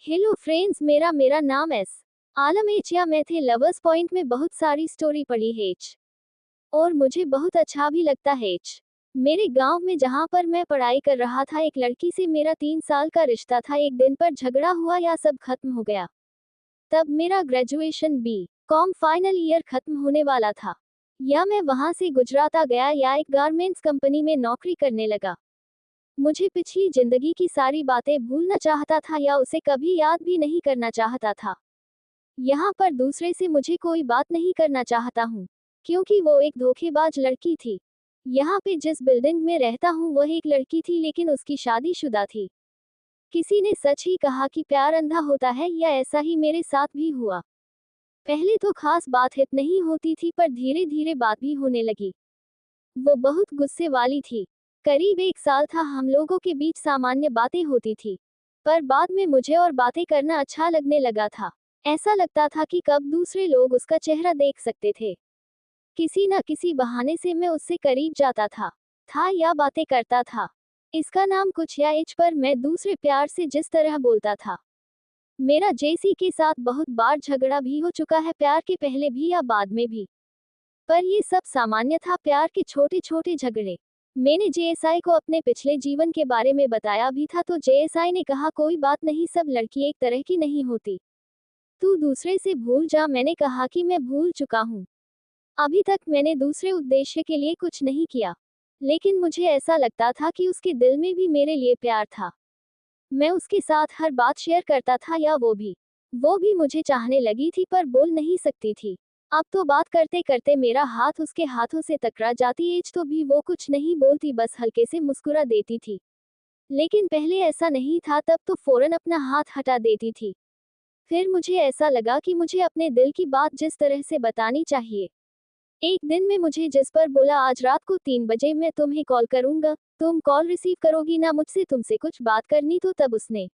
Hello friends, मेरा मेरा नाम एस आलम एच या मैं थे लवर्स पॉइंट में बहुत सारी स्टोरी पढ़ी है एच और मुझे बहुत अच्छा भी लगता है एच। मेरे गांव में जहां पर मैं पढ़ाई कर रहा था, एक लड़की से मेरा 3 साल का रिश्ता था। एक दिन पर झगड़ा हुआ या सब खत्म हो गया। तब मेरा graduation B com final year खत्म होने वाला था। या मैं वहां से गुजराता गया या एक गारमेंट्स कंपनी में नौकरी करने लगा। मुझे पिछली जिंदगी की सारी बातें भूलना चाहता था या उसे कभी याद भी नहीं करना चाहता था। यहाँ पर दूसरे से मुझे कोई बात नहीं करना चाहता हूँ, क्योंकि वो एक धोखेबाज लड़की थी। यहाँ पे जिस बिल्डिंग में रहता हूँ वह एक लड़की थी, लेकिन उसकी शादीशुदा थी। किसी ने सच ही कहा कि प्यार अंधा होता है, या ऐसा ही मेरे साथ भी हुआ। पहले तो खास बात हित नहीं होती थी, पर धीरे धीरे बात भी होने लगी। वो बहुत गुस्से वाली थी। करीब 1 साल था हम लोगों के बीच सामान्य बातें होती थी, पर बाद में मुझे और बातें करना अच्छा लगने लगा था। ऐसा लगता था कि कब दूसरे लोग उसका चेहरा देख सकते थे। किसी न किसी बहाने से मैं उससे करीब जाता था या बातें करता था। इसका नाम कुछ या एच, पर मैं दूसरे प्यार से जिस तरह बोलता था। मेरा जेसी के साथ बहुत बार झगड़ा भी हो चुका है, प्यार के पहले भी या बाद में भी। पर ये सब सामान्य था, प्यार के छोटे छोटे झगड़े। मैंने जेएसआई को अपने पिछले जीवन के बारे में बताया भी था, तो जेएसआई ने कहा कोई बात नहीं, सब लड़की एक तरह की नहीं होती, तू दूसरे से भूल जा। मैंने कहा कि मैं भूल चुका हूँ। अभी तक मैंने दूसरे उद्देश्य के लिए कुछ नहीं किया, लेकिन मुझे ऐसा लगता था कि उसके दिल में भी मेरे लिए प्यार था। मैं उसके साथ हर बात शेयर करता था, या वो भी मुझे चाहने लगी थी, पर बोल नहीं सकती थी। अब तो बात करते करते मेरा हाथ उसके हाथों से टकरा जाती एज तो भी वो कुछ नहीं बोलती, बस हल्के से मुस्कुरा देती थी। लेकिन पहले ऐसा नहीं था, तब तो फौरन अपना हाथ हटा देती थी। फिर मुझे ऐसा लगा कि मुझे अपने दिल की बात जिस तरह से बतानी चाहिए। एक दिन में मुझे जिस पर बोला, आज रात को 3 बजे मैं तुम्हें कॉल करूंगा, तुम कॉल रिसीव करोगी ना, मुझसे तुमसे कुछ बात करनी। तो तब उसने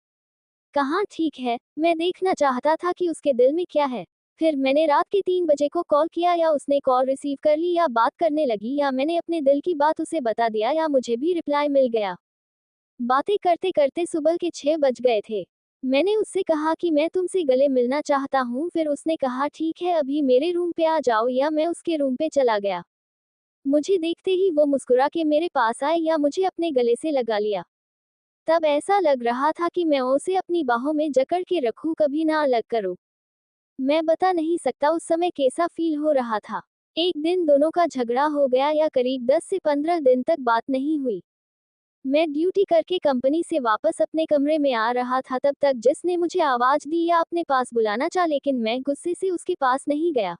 कहा ठीक है। मैं देखना चाहता था कि उसके दिल में क्या है। फिर मैंने रात के 3 बजे को कॉल किया, या उसने कॉल रिसीव कर ली, या बात करने लगी, या मैंने अपने दिल की बात उसे बता दिया, या मुझे भी रिप्लाई मिल गया। बातें करते करते सुबह के 6 बज गए थे। मैंने उससे कहा कि मैं तुमसे गले मिलना चाहता हूँ। फिर उसने कहा ठीक है, अभी मेरे रूम पे आ जाओ, या मैं उसके रूम पे चला गया। मुझे देखते ही वो मुस्कुरा के मेरे पास आए, या मुझे अपने गले से लगा लिया। तब ऐसा लग रहा था कि मैं उसे अपनी बाहों में जकड़ के रखूं, कभी ना अलग करूं। मैं बता नहीं सकता उस समय कैसा फील हो रहा था। एक दिन दोनों का झगड़ा हो गया, या करीब 10 से 15 दिन तक बात नहीं हुई। मैं ड्यूटी करके कंपनी से वापस अपने कमरे में आ रहा था, तब तक जिसने मुझे आवाज दी या अपने पास बुलाना चाहा, लेकिन मैं गुस्से से उसके पास नहीं गया।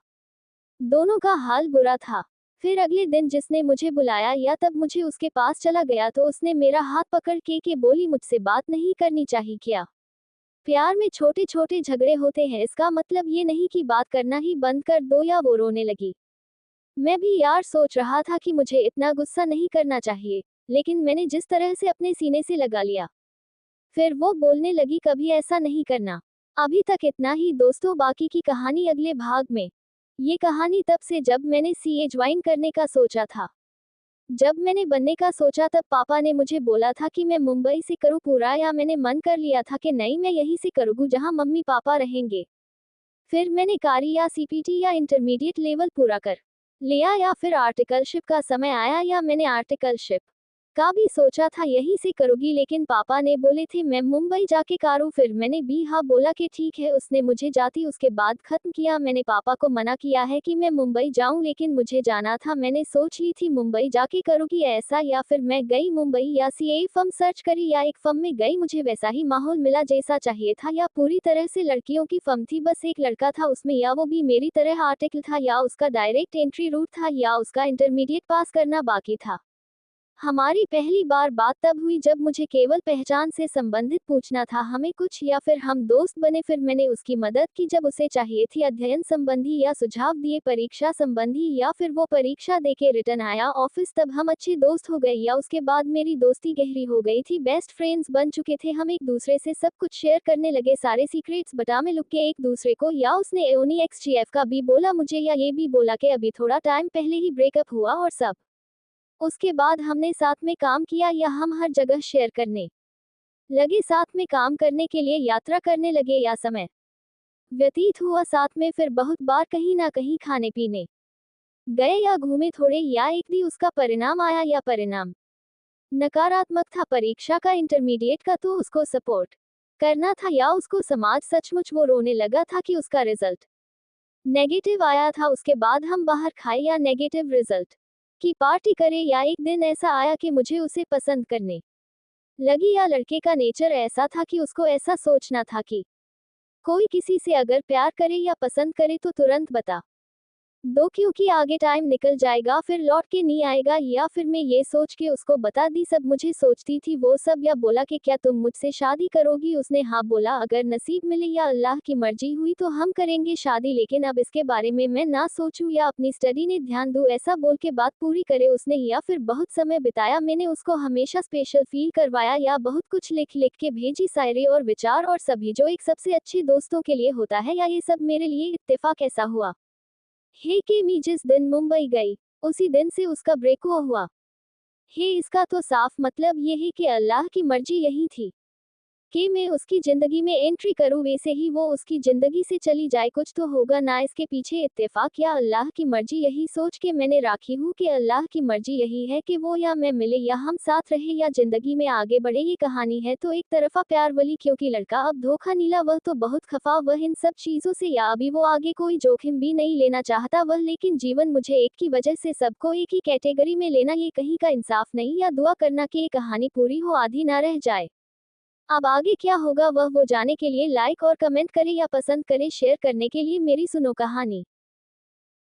दोनों का हाल बुरा था। फिर अगले दिन जिसने मुझे बुलाया, या तब मुझे उसके पास चला गया, तो उसने मेरा हाथ पकड़ के बोली, मुझसे बात नहीं करनी चाहिए क्या? प्यार में छोटे छोटे झगड़े होते हैं, इसका मतलब ये नहीं कि बात करना ही बंद कर दो। या वो रोने लगी। मैं भी यार सोच रहा था कि मुझे इतना गुस्सा नहीं करना चाहिए, लेकिन मैंने जिस तरह से अपने सीने से लगा लिया। फिर वो बोलने लगी, कभी ऐसा नहीं करना। अभी तक इतना ही दोस्तों, बाकी की कहानी अगले भाग में। ये कहानी तब से जब मैंने सीए ज्वाइन करने का सोचा था। जब मैंने बनने का सोचा, तब पापा ने मुझे बोला था कि मैं मुंबई से करूँ पूरा, या मैंने मन कर लिया था कि नहीं, मैं यहीं से करूँगी जहाँ मम्मी पापा रहेंगे। फिर मैंने कारी या सीपीटी या इंटरमीडिएट लेवल पूरा कर लिया, या फिर आर्टिकलशिप का समय आया, या मैंने आर्टिकलशिप का भी सोचा था यहीं से करूँगी, लेकिन पापा ने बोले थे मैं मुंबई जाके करूँ। फिर मैंने भी हाँ बोला कि ठीक है। उसने मुझे जाती उसके बाद खत्म किया। मैंने पापा को मना किया है कि मैं मुंबई जाऊं, लेकिन मुझे जाना था। मैंने सोच ली थी मुंबई जाके करूँगी ऐसा, या फिर मैं गई मुंबई, या सीए फर्म सर्च करी, या एक फर्म में गई। मुझे वैसा ही माहौल मिला जैसा चाहिए था, या पूरी तरह से लड़कियों की फर्म थी, बस एक लड़का था उसमें, या वो भी मेरी तरह आर्टिकल था, या उसका डायरेक्ट एंट्री रूट था, या उसका इंटरमीडिएट पास करना बाकी था। हमारी पहली बार बात तब हुई जब मुझे केवल पहचान से संबंधित पूछना था हमें कुछ, या फिर हम दोस्त बने। फिर मैंने उसकी मदद की जब उसे चाहिए थी, अध्ययन संबंधी या सुझाव दिए परीक्षा संबंधी, या फिर वो परीक्षा देके रिटर्न आया ऑफिस, तब हम अच्छे दोस्त हो गए, या उसके बाद मेरी दोस्ती गहरी हो गई थी, बेस्ट फ्रेंड्स बन चुके थे हम। एक दूसरे से सब कुछ शेयर करने लगे, सारे सीक्रेट्स बटा में लुक के एक दूसरे को। या उसने एओनी एक्सजीएफ का भी बोला मुझे, या ये भी बोला कि अभी थोड़ा टाइम पहले ही ब्रेकअप हुआ, और सब। उसके बाद हमने साथ में काम किया, या हम हर जगह शेयर करने लगे साथ में काम करने के लिए, यात्रा करने लगे या समय व्यतीत हुआ साथ में, फिर बहुत बार कहीं ना कहीं खाने पीने गए या घूमे थोड़े, या एक भी उसका परिणाम आया या परिणाम नकारात्मक था परीक्षा का, इंटरमीडिएट का, तो उसको सपोर्ट करना था, या उसको समाज सचमुच वो रोने लगा था कि उसका रिजल्ट नेगेटिव आया था, उसके बाद हम बाहर खाए या नेगेटिव रिजल्ट की पार्टी करे, या एक दिन ऐसा आया कि मुझे उसे पसंद करने लगी, या लड़के का नेचर ऐसा था कि उसको ऐसा सोचना था कि कोई किसी से अगर प्यार करे या पसंद करे तो तुरंत बता दो, क्योंकि आगे टाइम निकल जाएगा, फिर लौट के नहीं आएगा, या फिर मैं ये सोच के उसको बता दी सब मुझे सोचती थी वो सब, या बोला कि क्या तुम मुझसे शादी करोगी, उसने हाँ बोला, अगर नसीब मिले या अल्लाह की मर्जी हुई तो हम करेंगे शादी, लेकिन अब इसके बारे में मैं ना सोचूं या अपनी स्टडी ने ध्यान दूं, ऐसा बोल के बात पूरी करे उसने, या फिर बहुत समय बिताया, मैंने उसको हमेशा स्पेशल फील करवाया, या बहुत कुछ लिख लिख के भेजी शायरी और विचार और सभी, जो एक सबसे अच्छे दोस्तों के लिए होता है, या ये सब मेरे लिए इत्तेफाक ऐसा हुआ हे कि मैं जिस दिन मुंबई गई उसी दिन से उसका ब्रेकअप हुआ हे, इसका तो साफ मतलब ये है कि अल्लाह की मर्जी यही थी कि मैं उसकी जिंदगी में एंट्री करूं, वैसे ही वो उसकी जिंदगी से चली जाए, कुछ तो होगा ना इसके पीछे इत्तेफाक या अल्लाह की मर्जी, यही सोच के मैंने राखी हूँ कि अल्लाह की मर्जी यही है कि वो या मैं मिले या हम साथ रहे या जिंदगी में आगे बढ़े, ये कहानी है तो एक तरफा प्यार वाली, क्योंकि लड़का अब धोखा नीला, वह तो बहुत खफा वह इन सब चीजों से, या अभी वो आगे कोई जोखिम भी नहीं लेना चाहता वह, लेकिन जीवन मुझे एक की वजह से सबको एक ही कैटेगरी में लेना ये कहीं का इंसाफ नहीं, या दुआ करना कि ये कहानी पूरी हो आधी ना रह जाए। अब आगे क्या होगा वह वो जाने के लिए लाइक और कमेंट करें या पसंद करें, शेयर करने के लिए मेरी सुनो कहानी।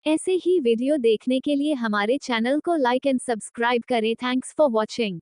ऐसे ही वीडियो देखने के लिए हमारे चैनल को लाइक एंड सब्सक्राइब करें। Thanks for watching.